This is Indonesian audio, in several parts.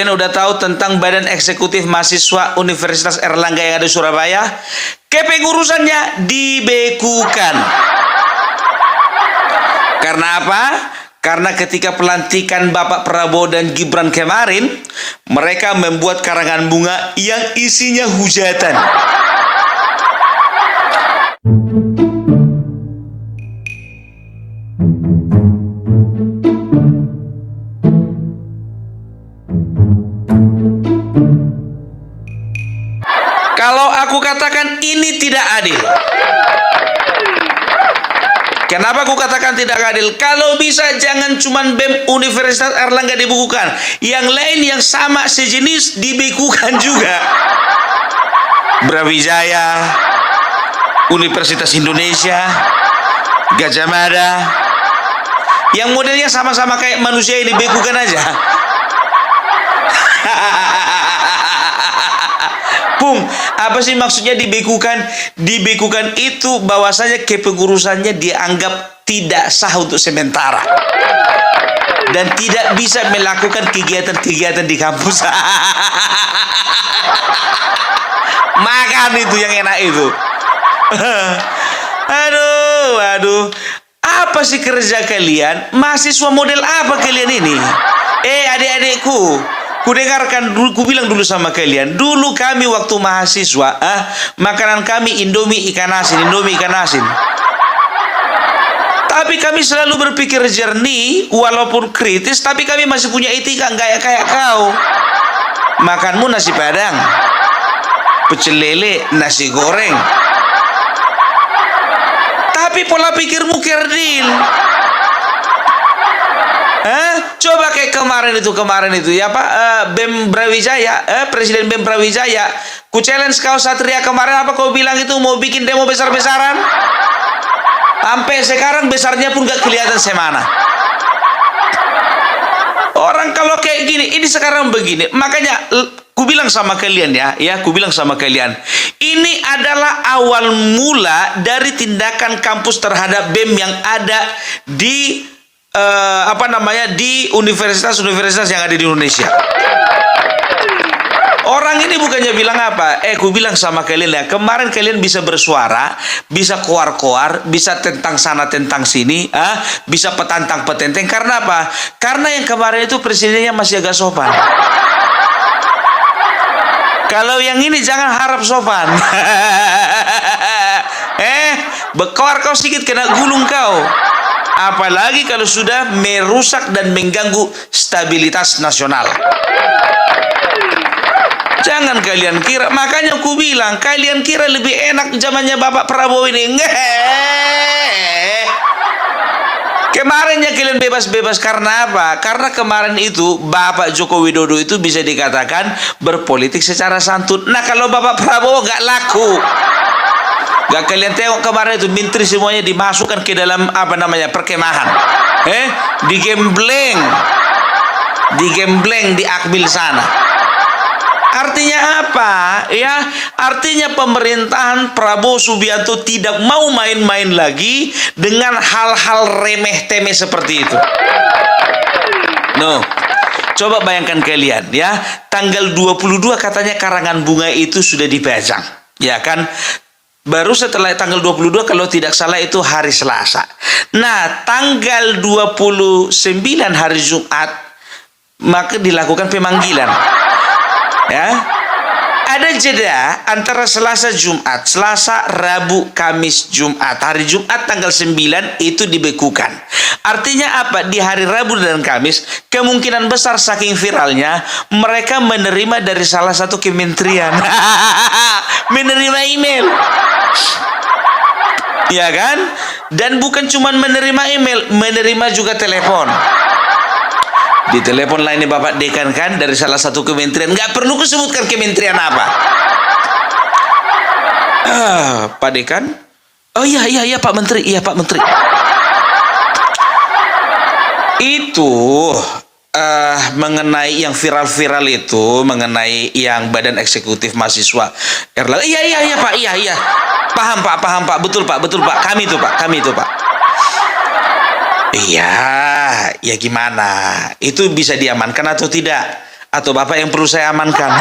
Kalian udah tahu tentang Badan Eksekutif Mahasiswa Universitas Airlangga yang ada di Surabaya? Kepengurusannya dibekukan. Karena apa? Karena ketika pelantikan Bapak Prabowo dan Gibran kemarin, mereka membuat karangan bunga yang isinya hujatan. Kalau aku katakan ini tidak adil. Kenapa aku katakan tidak adil? Kalau bisa jangan cuman BEM Universitas Airlangga dibukukan, yang lain yang sama sejenis dibekukan juga. Brawijaya, Universitas Indonesia, Gajah Mada, yang modelnya sama-sama kayak manusia ini bekukan aja. Bung, apa sih maksudnya dibekukan? Dibekukan itu bahwasanya kepengurusannya dianggap tidak sah untuk sementara dan tidak bisa melakukan kegiatan-kegiatan di kampus. Makan itu yang enak itu. Aduh. Apa sih kerja kalian? Mahasiswa model apa kalian ini? Adik-adikku, kudengarkan dulu, ku bilang dulu sama kalian. Dulu kami waktu mahasiswa, makanan kami Indomie ikan asin. Tapi kami selalu berpikir jernih, walaupun kritis, tapi kami masih punya etika, nggak kayak kau. Makanmu nasi padang, pecel lele, nasi goreng. Tapi pola pikirmu kerdil. Coba kayak kemarin itu ya Pak, BEM Brawijaya, Presiden BEM Brawijaya, ku challenge kau Satria kemarin, apa kau bilang itu mau bikin demo besar-besaran? Sampai sekarang besarnya pun gak kelihatan semana. Orang kalau kayak gini, ini sekarang begini, makanya ku bilang sama kalian ku bilang sama kalian, ini adalah awal mula dari tindakan kampus terhadap BEM yang ada di di universitas-universitas yang ada di Indonesia. Orang ini bukannya bilang apa? Ku bilang sama kalian ya, kemarin kalian bisa bersuara, bisa koar-koar, bisa tentang sana tentang sini, bisa petantang petenteng. Karena apa? Karena yang kemarin itu presidennya masih agak sopan. Kalau yang ini jangan harap sopan. Bekor kau sedikit kena gulung kau. Apalagi kalau sudah merusak dan mengganggu stabilitas nasional. Jangan kalian kira, makanya aku bilang, kalian kira lebih enak zamannya Bapak Prabowo ini. Kemarinnya kalian bebas-bebas karena apa? Karena kemarin itu Bapak Joko Widodo itu bisa dikatakan berpolitik secara santun. Nah, kalau Bapak Prabowo gak laku. Gak kalian tengok kemarin itu menteri semuanya dimasukkan ke dalam perkemahan. Digembleng, di Akmil sana. Artinya apa? Artinya pemerintahan Prabowo Subianto tidak mau main-main lagi dengan hal-hal remeh-temeh seperti itu. Coba bayangkan kalian tanggal 22 katanya karangan bunga itu sudah dipajang, ya kan? Baru setelah tanggal 22 kalau tidak salah itu hari Selasa. Nah, tanggal 29 hari Jumat maka dilakukan pemanggilan. Ada jeda antara Selasa Jumat, Selasa, Rabu, Kamis, Jumat. Hari Jumat tanggal 9 itu dibekukan. Artinya apa? Di hari Rabu dan Kamis, kemungkinan besar saking viralnya, mereka menerima dari salah satu kementerian. Menerima email. Ya kan? Dan bukan cuma menerima email, menerima juga telepon. Di telepon lainnya Bapak Dekan kan dari salah satu kementerian, nggak perlu kusebutkan kementerian apa. Pak Dekan, oh iya Pak Menteri, Pak Menteri. Itu mengenai yang viral-viral itu, mengenai yang Badan Eksekutif Mahasiswa Erlangga. Iya Pak, iya. Paham Pak, betul Pak. Kami itu Pak. Iya, ya gimana? Itu bisa diamankan atau tidak? Atau Bapak yang perlu saya amankan?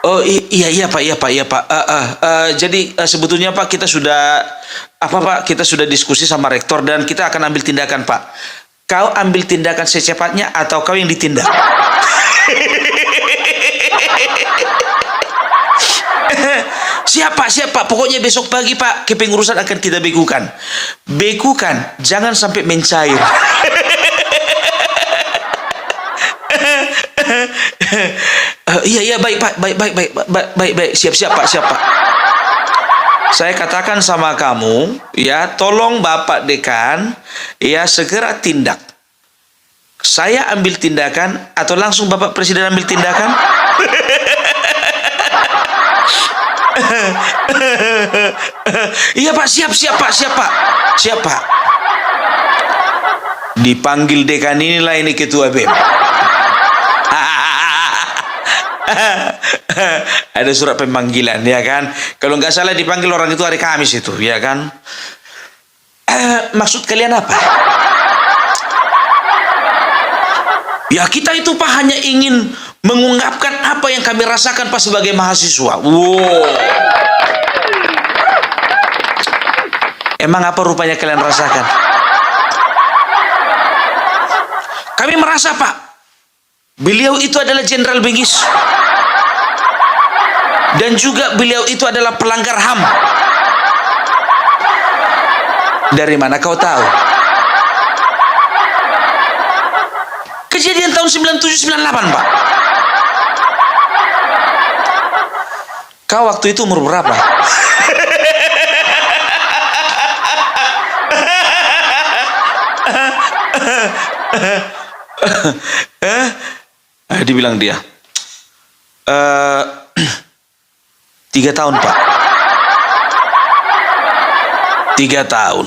Oh iya Pak, iya Pak, iya Pak. Jadi sebetulnya Pak, kita sudah Pak, kita sudah diskusi sama rektor dan kita akan ambil tindakan Pak. Kau ambil tindakan secepatnya atau kau yang ditindak? Siapa? Pokoknya besok pagi Pak, kepengurusan akan kita bekukan. Bekukan, jangan sampai mencair. Iya baik Pak, baik, siap Pak. Saya katakan sama kamu, ya, tolong Bapak Dekan, ya, segera tindak. Saya ambil tindakan atau langsung Bapak Presiden ambil tindakan? Iya Pak, siap Pak. Dipanggil Dekan inilah ini ketua BEM. Ada surat pemanggilan, ya kan? Kalau nggak salah dipanggil orang itu hari Kamis itu, ya kan? Maksud kalian apa? Ya kita itu Pak hanya ingin mengungkapkan apa yang kami rasakan Pak sebagai mahasiswa. Wow. Emang apa rupanya kalian rasakan? Kami merasa Pak, beliau itu adalah Jenderal Bengis. Dan juga beliau itu adalah pelanggar HAM. Dari mana kau tahu? Kejadian tahun 97-98 Pak. Kau waktu itu umur berapa? Dibilang dia 3 tahun Pak. 3 tahun.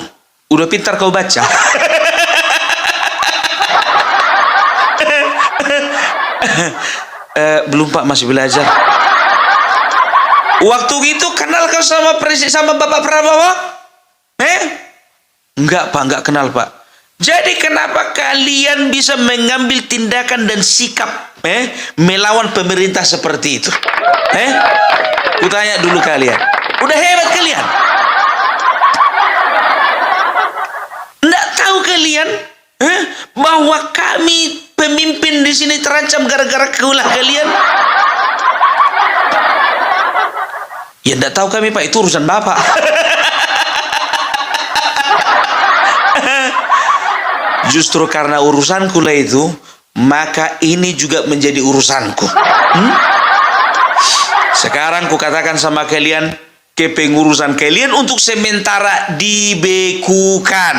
Udah pintar kau baca? Belum Pak, masih belajar. Waktu itu kenal kau sama Bapak Prabowo? Enggak Pak, enggak kenal Pak. Jadi kenapa kalian bisa mengambil tindakan dan sikap melawan pemerintah seperti itu? Kutanya dulu kalian. Udah hebat kalian. Enggak tahu kalian bahwa kami pemimpin di sini terancam gara-gara keulah kalian? Ya enggak tahu kami Pak, itu urusan Bapak. Justru karena urusanku lah itu, maka ini juga menjadi urusanku. Sekarang kukatakan sama kalian, kepengurusan kalian untuk sementara dibekukan.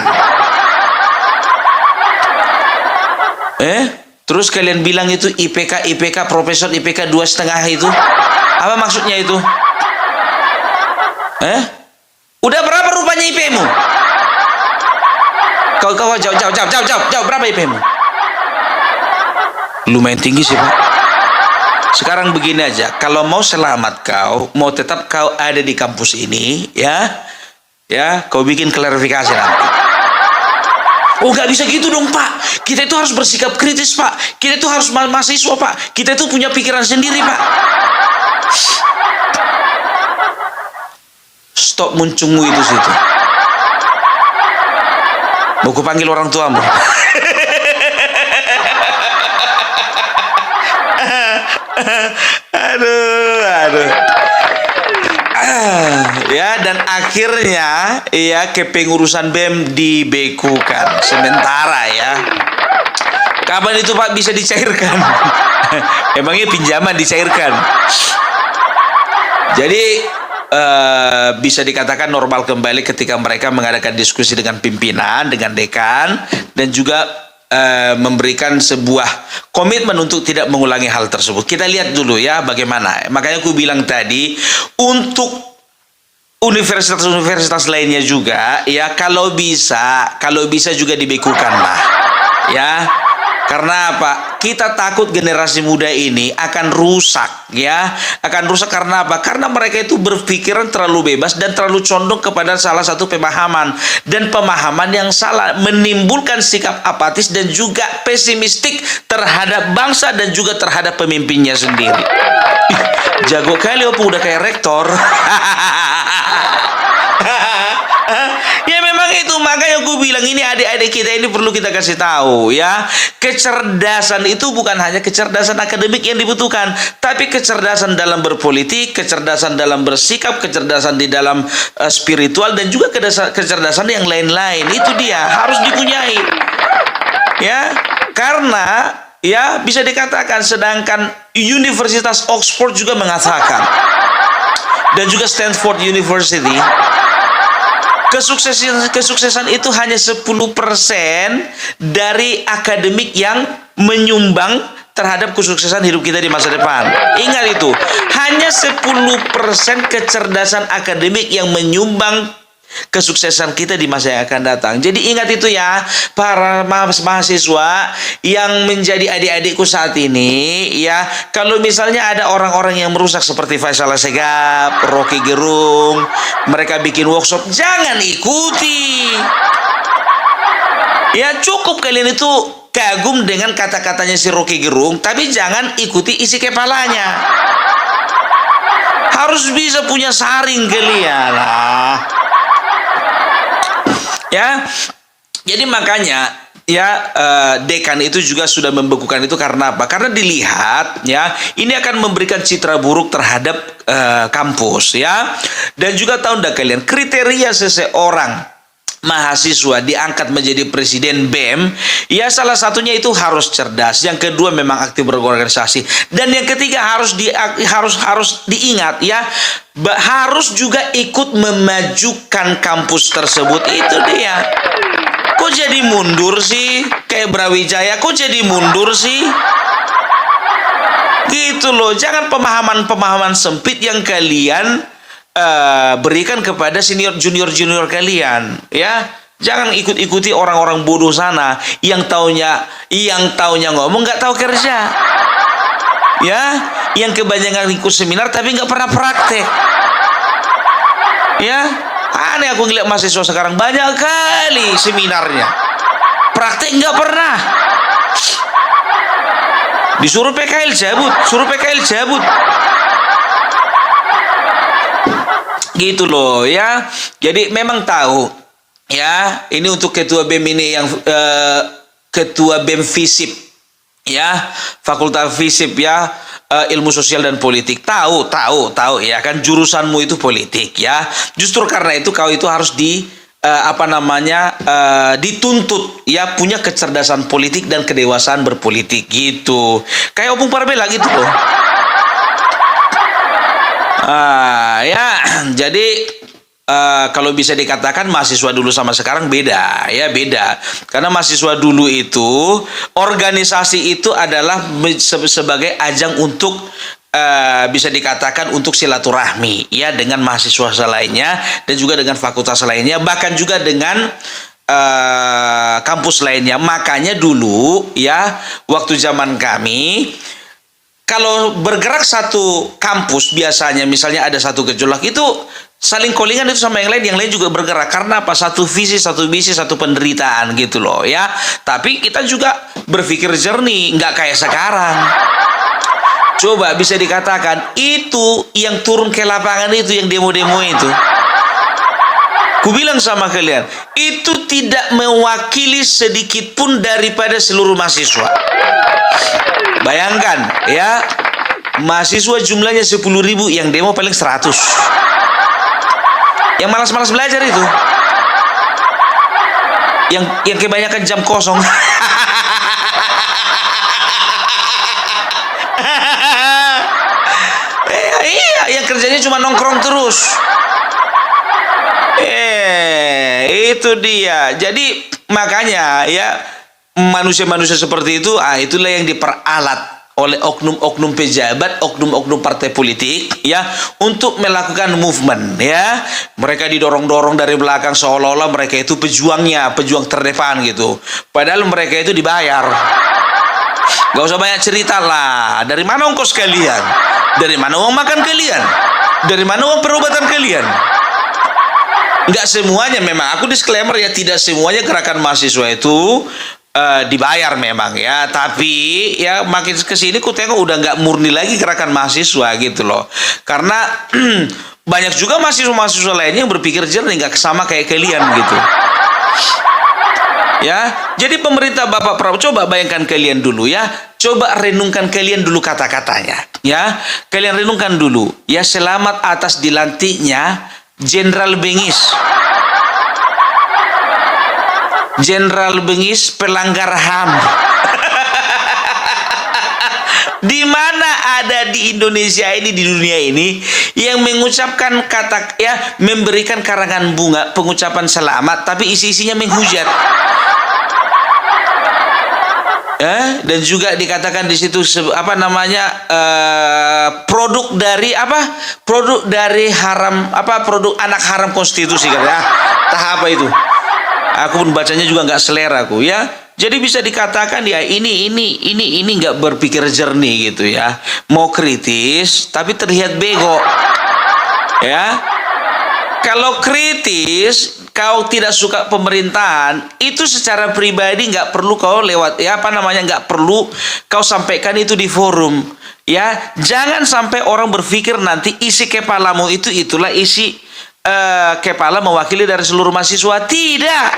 Terus kalian bilang itu IPK profesor IPK 2,5 itu, apa maksudnya itu? Udah berapa rupanya IP-mu? Kau jawab berapa IP-mu? Lumayan tinggi sih Pak. Sekarang begini aja, kalau mau selamat kau, mau tetap kau ada di kampus ini, ya, kau bikin klarifikasi nanti. Oh nggak bisa gitu dong Pak. Kita itu harus bersikap kritis Pak. Kita itu harus mahasiswa Pak. Kita itu punya pikiran sendiri Pak. Stop muncungmu itu situ. Mau kupanggil orang tuamu. Aduh. Ya, dan akhirnya ya kepengurusan BEM dibekukan sementara ya. Kapan itu Pak bisa dicairkan? Emangnya pinjaman dicairkan? Jadi bisa dikatakan normal kembali ketika mereka mengadakan diskusi dengan pimpinan, dengan dekan, dan juga memberikan sebuah komitmen untuk tidak mengulangi hal tersebut. Kita lihat dulu ya bagaimana. Makanya aku bilang tadi, untuk universitas-universitas lainnya juga ya, kalau bisa juga dibekukan lah ya. Karena apa? Kita takut generasi muda ini akan rusak, ya. Akan rusak karena apa? Karena mereka itu berpikiran terlalu bebas dan terlalu condong kepada salah satu pemahaman. Dan pemahaman yang salah menimbulkan sikap apatis dan juga pesimistik terhadap bangsa dan juga terhadap pemimpinnya sendiri. Jago kali Opung, udah kayak rektor. Ya memang itu, makanya gue bilang ini adik-adik kita ini perlu kita kasih tahu, ya. Kecerdasan itu bukan hanya kecerdasan akademik yang dibutuhkan, tapi kecerdasan dalam berpolitik, kecerdasan dalam bersikap, kecerdasan di dalam spiritual, dan juga kecerdasan yang lain-lain. Itu dia harus dipunyai, ya. Karena ya bisa dikatakan, sedangkan Universitas Oxford juga mengatakan, dan juga Stanford University, kesuksesan itu hanya 10% dari akademik yang menyumbang terhadap kesuksesan hidup kita di masa depan. Ingat itu, hanya 10% kecerdasan akademik yang menyumbang kesuksesan kita di masa yang akan datang. Jadi ingat itu ya, para mahasiswa yang menjadi adik-adikku saat ini, ya. Kalau misalnya ada orang-orang yang merusak seperti Faisal Assegaf, Rocky Gerung, mereka bikin workshop, jangan ikuti. Ya cukup kalian itu kagum dengan kata-katanya si Rocky Gerung, tapi jangan ikuti isi kepalanya. Harus bisa punya saring kalian lah. Ya, jadi makanya ya dekan itu juga sudah membekukan itu karena apa? Karena dilihat ya ini akan memberikan citra buruk terhadap kampus, ya. Dan juga tahu enggak kalian, kriteria seseorang mahasiswa diangkat menjadi presiden BEM, ya salah satunya itu harus cerdas, yang kedua memang aktif berorganisasi, dan yang ketiga harus diingat ya, harus juga ikut memajukan kampus tersebut. Itu dia. Kok jadi mundur sih? Kayak Brawijaya, kok jadi mundur sih? Gitu loh. Jangan pemahaman-pemahaman sempit yang kalian berikan kepada junior kalian, ya. Jangan ikut-ikuti orang-orang bodoh sana yang taunya ngomong, nggak tahu kerja, ya. Yang kebanyakan ikut seminar tapi nggak pernah praktek, ya. Aneh aku ngeliat mahasiswa sekarang, banyak kali seminarnya, praktek nggak pernah. Disuruh PKL cabut, gitu loh, ya. Jadi memang tahu, ya, ini untuk ketua BEM ini yang ketua BEM FISIP, ya, Fakultas FISIP, ya, ilmu sosial dan politik. Tahu ya kan, jurusanmu itu politik, ya. Justru karena itu kau itu harus dituntut, ya, punya kecerdasan politik dan kedewasaan berpolitik, gitu. Kayak Opung Parbela gitu loh. Ya, jadi kalau bisa dikatakan mahasiswa dulu sama sekarang beda, ya, beda. Karena mahasiswa dulu itu, organisasi itu adalah sebagai ajang untuk bisa dikatakan untuk silaturahmi, ya, dengan mahasiswa lainnya dan juga dengan fakultas lainnya, bahkan juga dengan kampus lainnya. Makanya dulu, ya, waktu zaman kami, kalau bergerak satu kampus, biasanya misalnya ada satu gejolak, itu saling callingan itu sama yang lain juga bergerak. Karena apa? Satu visi, satu misi, satu penderitaan, gitu loh, ya. Tapi kita juga berpikir jernih, nggak kayak sekarang. Coba bisa dikatakan itu yang turun ke lapangan itu, yang demo-demo itu, ku bilang sama kalian, itu tidak mewakili sedikit pun daripada seluruh mahasiswa. Bayangkan, ya, mahasiswa jumlahnya 10.000, yang demo paling 100. Yang malas-malas belajar itu, yang kebanyakan jam kosong. Iya, yang kerjanya cuma nongkrong terus. Itu dia. Jadi makanya, ya, manusia-manusia seperti itu, itulah yang diperalat oleh oknum-oknum pejabat, oknum-oknum partai politik, ya, untuk melakukan movement, ya. Mereka didorong-dorong dari belakang seolah-olah mereka itu pejuang terdepan gitu. Padahal mereka itu dibayar. Gak usah banyak cerita lah. Dari mana ongkos kalian? Dari mana uang makan kalian? Dari mana uang perobatan kalian? Nggak semuanya memang. Aku disclaimer ya, tidak semuanya gerakan mahasiswa itu dibayar memang ya. Tapi ya makin kesini ku tengok udah nggak murni lagi gerakan mahasiswa gitu loh. Karena banyak juga mahasiswa-mahasiswa lainnya yang berpikir jernih, nggak sama kayak kalian gitu. Ya, jadi pemerintah Bapak Prabowo, coba bayangkan kalian dulu ya, coba renungkan kalian dulu kata-katanya, ya, kalian renungkan dulu, ya, selamat atas dilantiknya Jenderal Bengis, Jenderal Bengis pelanggar HAM. Di mana ada di Indonesia ini, di dunia ini, yang mengucapkan kata, ya, memberikan karangan bunga pengucapan selamat, tapi isi-isinya menghujat. Ya, dan juga dikatakan di situ apa namanya, produk dari apa, produk dari haram, apa, produk anak haram konstitusi kan ya, tahap apa itu, aku pun bacanya juga nggak selera aku ya. Jadi bisa dikatakan ya ini nggak berpikir jernih gitu ya, mau kritis tapi terlihat bego ya. Kalau kritis, kau tidak suka pemerintahan, itu secara pribadi nggak perlu kau lewat, ya, apa namanya, nggak perlu kau sampaikan itu di forum, ya. Jangan sampai orang berpikir nanti isi kepalamu itu itulah isi kepala mewakili dari seluruh mahasiswa. Tidak,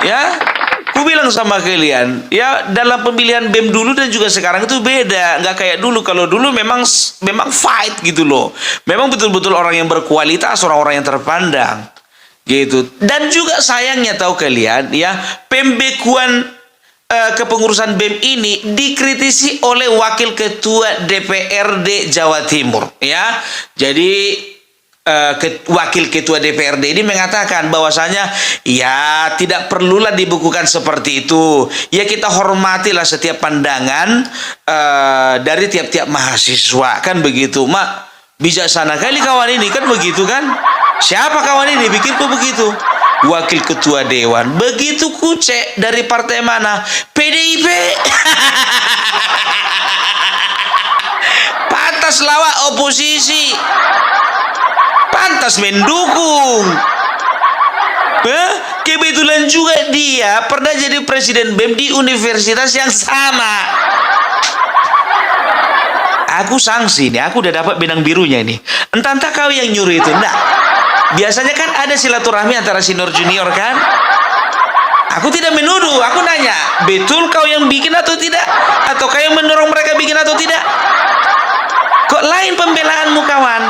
ya. Ku bilang sama kalian, ya, dalam pemilihan BEM dulu dan juga sekarang itu beda, nggak kayak dulu. Kalau dulu memang fight gitu loh, memang betul-betul orang yang berkualitas, orang-orang yang terpandang gitu. Dan juga sayangnya tahu kalian ya, pembekuan kepengurusan BEM ini dikritisi oleh Wakil Ketua DPRD Jawa Timur ya. Jadi Wakil Ketua DPRD ini mengatakan bahwasanya ya tidak perlulah dibukukan seperti itu. Ya kita hormatilah setiap pandangan dari tiap-tiap mahasiswa, kan begitu. Mak, bijaksana kali kawan ini, kan begitu kan. Siapa kawan ini bikin kok begitu? Wakil Ketua Dewan. Begitu ku cek dari partai mana? PDIP. Pantas lawak oposisi, pantas mendukung. Kebetulan juga dia pernah jadi presiden BEM di universitas yang sama. Aku sanksi nih, aku udah dapat benang birunya ini. Entah kau yang nyuruh itu. Nah, biasanya kan ada silaturahmi antara senior junior kan. Aku tidak menuduh, aku nanya, betul kau yang bikin atau tidak? Atau kau yang mendorong mereka bikin atau tidak? Kok lain pembelaanmu kawan?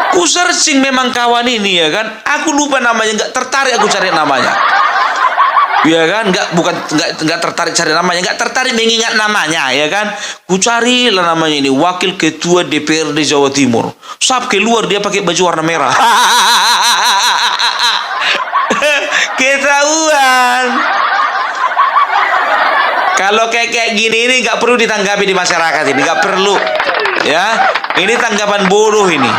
Ku searching memang kawan ini ya kan, aku lupa namanya, nggak tertarik aku cari namanya, ya kan, nggak tertarik cari namanya, nggak tertarik mengingat namanya ya kan. Ku cari lah namanya ini, Wakil Ketua DPRD Jawa Timur. Sab keluar dia pakai baju warna merah. Ketahuan. Kalau kayak gini ini nggak perlu ditanggapi di masyarakat ini, nggak perlu ya. Ini tanggapan bodoh ini.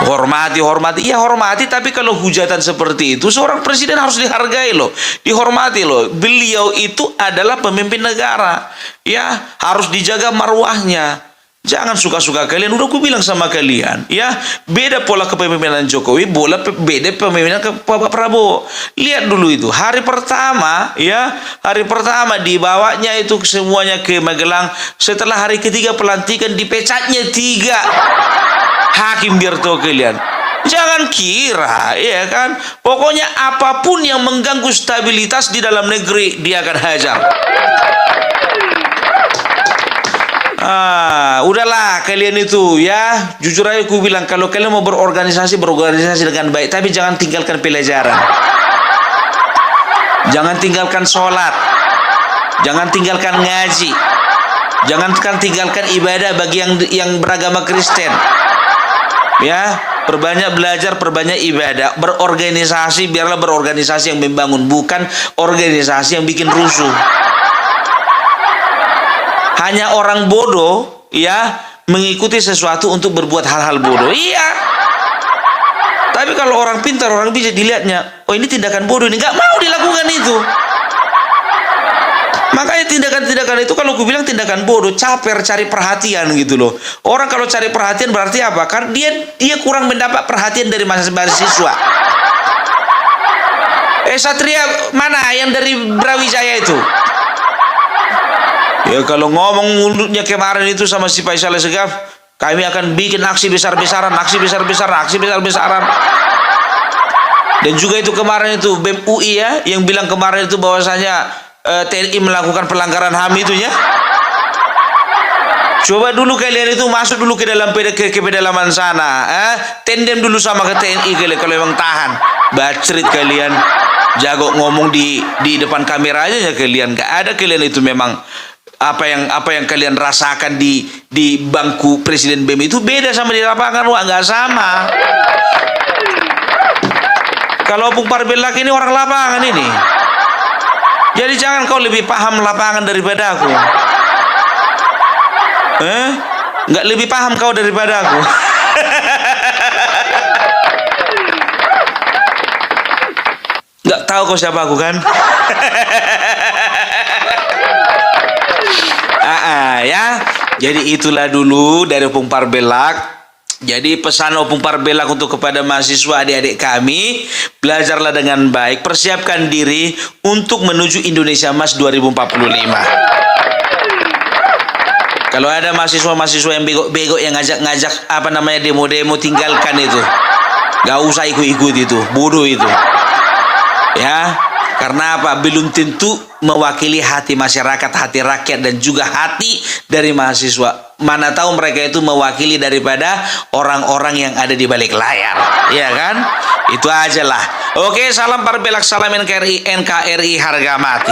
Hormati, iya hormati, tapi kalau hujatan seperti itu, seorang presiden harus dihargai loh, dihormati loh. Beliau itu adalah pemimpin negara, ya, harus dijaga marwahnya. Jangan suka-suka kalian, udah aku bilang sama kalian, ya, beda pola kepemimpinan Jokowi, beda pemimpinan ke Pak Prabowo. Lihat dulu itu, hari pertama, ya, hari pertama dibawanya itu semuanya ke Magelang, setelah hari ketiga pelantikan dipecatnya 3 hakim, biar tahu kalian. Jangan kira, ya kan, pokoknya apapun yang mengganggu stabilitas di dalam negeri dia akan hajar. Udahlah kalian itu ya, jujur aja aku bilang, kalau kalian mau berorganisasi dengan baik, tapi jangan tinggalkan pelajaran, jangan tinggalkan sholat, jangan tinggalkan ngaji, jangan tinggalkan ibadah bagi yang beragama Kristen. Ya, perbanyak belajar, perbanyak ibadah, berorganisasi, biarlah berorganisasi yang membangun, bukan organisasi yang bikin rusuh. Hanya orang bodoh ya mengikuti sesuatu untuk berbuat hal-hal bodoh. Iya. Tapi kalau orang pintar, orang bijak dilihatnya, oh ini tindakan bodoh, ini nggak mau dilakukan itu. Makanya tindakan-tindakan itu kalau aku bilang tindakan bodoh, caper cari perhatian gitu loh. Orang kalau cari perhatian berarti apa? Karena dia kurang mendapat perhatian dari mahasiswa. Satria mana yang dari Brawijaya itu? Ya kalau ngomong mulutnya kemarin itu sama si Faisal Assegaf, kami akan bikin aksi besar-besaran, aksi besar-besaran, aksi besar-besaran. Dan juga itu kemarin itu BEM UI ya, yang bilang kemarin itu bahwasanya TNI melakukan pelanggaran HAM itu ya. Coba dulu kalian itu masuk dulu ke dalam ke pedalaman sana, tendem dulu sama ke TNI kalian kalau memang tahan. Bacrit kalian, jago ngomong di depan kamera aja ya kalian. Gak ada kalian itu memang apa yang kalian rasakan di bangku Presiden BEM itu beda sama di lapangan. Wah, nggak sama. Kalau Opung Parbelak ini orang lapangan ini. Jadi jangan kau lebih paham lapangan daripada aku. Nggak lebih paham kau daripada aku. Nggak tahu kau siapa aku kan? Ya. Jadi itulah dulu dari Opung Parbelak. Jadi pesan Opung Parbelak untuk kepada mahasiswa adik-adik kami, belajarlah dengan baik, persiapkan diri untuk menuju Indonesia Emas 2045. Kalau ada mahasiswa-mahasiswa yang bego-bego yang ngajak-ngajak demo-demo, tinggalkan itu. Gak usah ikut-ikut itu, bodoh itu. Ya, karena apa? Belum tentu mewakili hati masyarakat, hati rakyat, dan juga hati dari mahasiswa. Mana tahu mereka itu mewakili daripada orang-orang yang ada di balik layar, ya kan? Itu aja lah. Oke, salam Parbelak, salam NKRI, harga mati.